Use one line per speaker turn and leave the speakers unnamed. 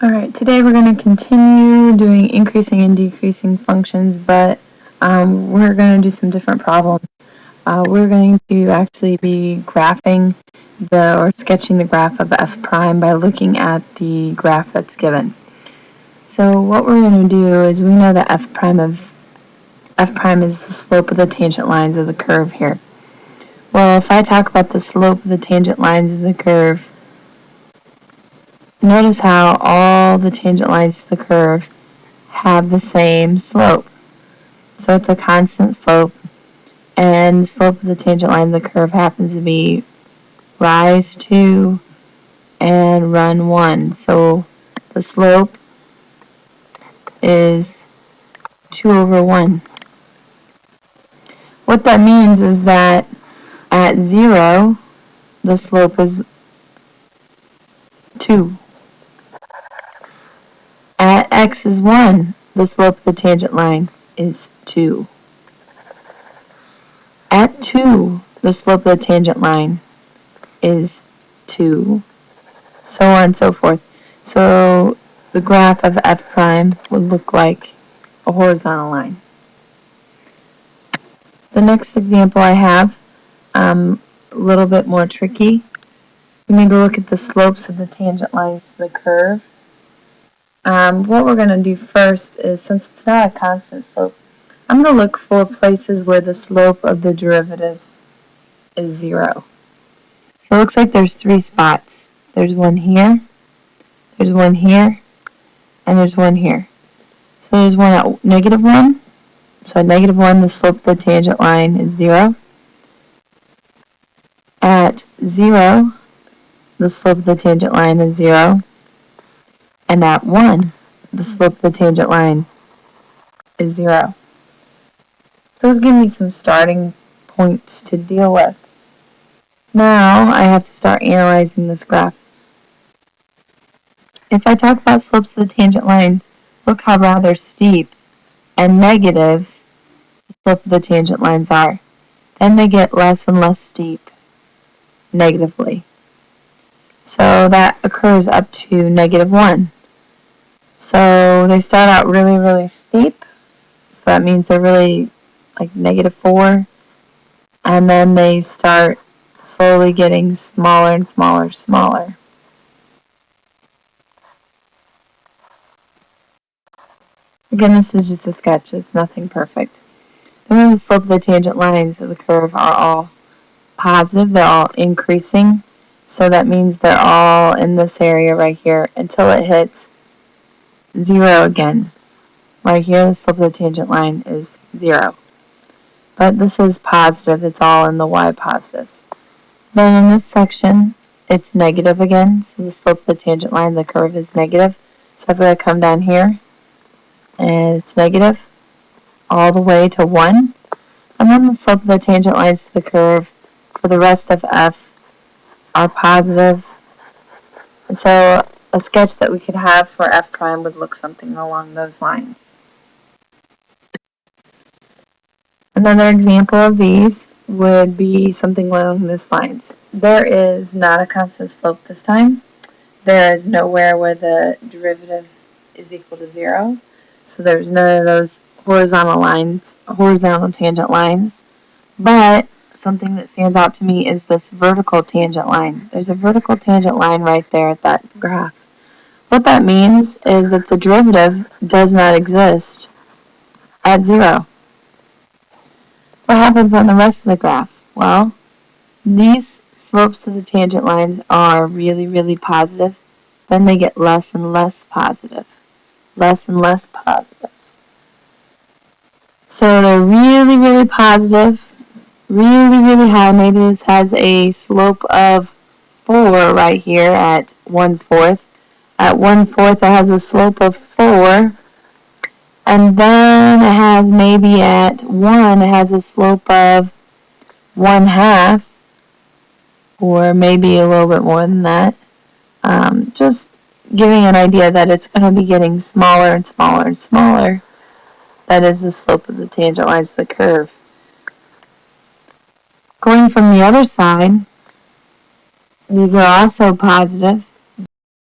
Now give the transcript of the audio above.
Alright, today we're going to continue doing increasing and decreasing functions, but we're going to do some different problems. We're going to actually be graphing or sketching the graph of f prime by looking at the graph that's given. So what we're going to do is we know that f prime is the slope of the tangent lines of the curve here. Well, if I talk about the slope of the tangent lines of the curve, notice how all the tangent lines to the curve have the same slope. So it's a constant slope, and the slope of the tangent line of the curve happens to be rise 2 and run 1. So the slope is 2 over 1. What that means is that at 0, the slope is 2. At x is 1, the slope of the tangent line is 2. At 2, the slope of the tangent line is 2, so on and so forth. So the graph of f prime would look like a horizontal line. The next example I have, a little bit more tricky. We need to look at the slopes of the tangent lines to the curve. What we're going to do first is, since it's not a constant slope, I'm going to look for places where the slope of the derivative is 0. So it looks like there's 3 spots. There's one here, there's one here, and there's one here. So there's one at -1. So at -1, the slope of the tangent line is 0. At 0, the slope of the tangent line is 0. And at 1, the slope of the tangent line is 0. Those give me some starting points to deal with. Now I have to start analyzing this graph. If I talk about slopes of the tangent line, look how rather steep and negative the slope of the tangent lines are. Then they get less and less steep negatively. So that occurs up to -1. So they start out really, really steep. So that means they're really like -4. And then they start slowly getting smaller and smaller and smaller. Again, this is just a sketch. It's nothing perfect. Then the slope of the tangent lines of the curve are all positive. They're all increasing. So that means they're all in this area right here until it hits 0 again. Right here, the slope of the tangent line is 0. But this is positive. It's all in the y positives. Then in this section, it's negative again. So the slope of the tangent line of the curve is negative. So if I come down here, and it's negative all the way to 1. And then the slope of the tangent lines to the curve for the rest of f are positive. And so a sketch that we could have for f prime would look something along those lines. Another example of these would be something along these lines. There is not a constant slope this time. There is nowhere where the derivative is equal to 0. So there's none of those horizontal lines, horizontal tangent lines. But something that stands out to me is this vertical tangent line. There's a vertical tangent line right there at that graph. What that means is that the derivative does not exist at 0. What happens on the rest of the graph? Well, these slopes of the tangent lines are really, really positive. Then they get less and less positive. Less and less positive. So they're really, really positive, really, really high. Maybe this has a slope of 4 right here at 1/4. At 1/4 it has a slope of 4. And then it has maybe at 1 it has a slope of 1/2. Or maybe a little bit more than that. Just giving an idea that it's going to be getting smaller and smaller and smaller. That is the slope of the tangent lines of the curve. Going from the other side, these are also positive.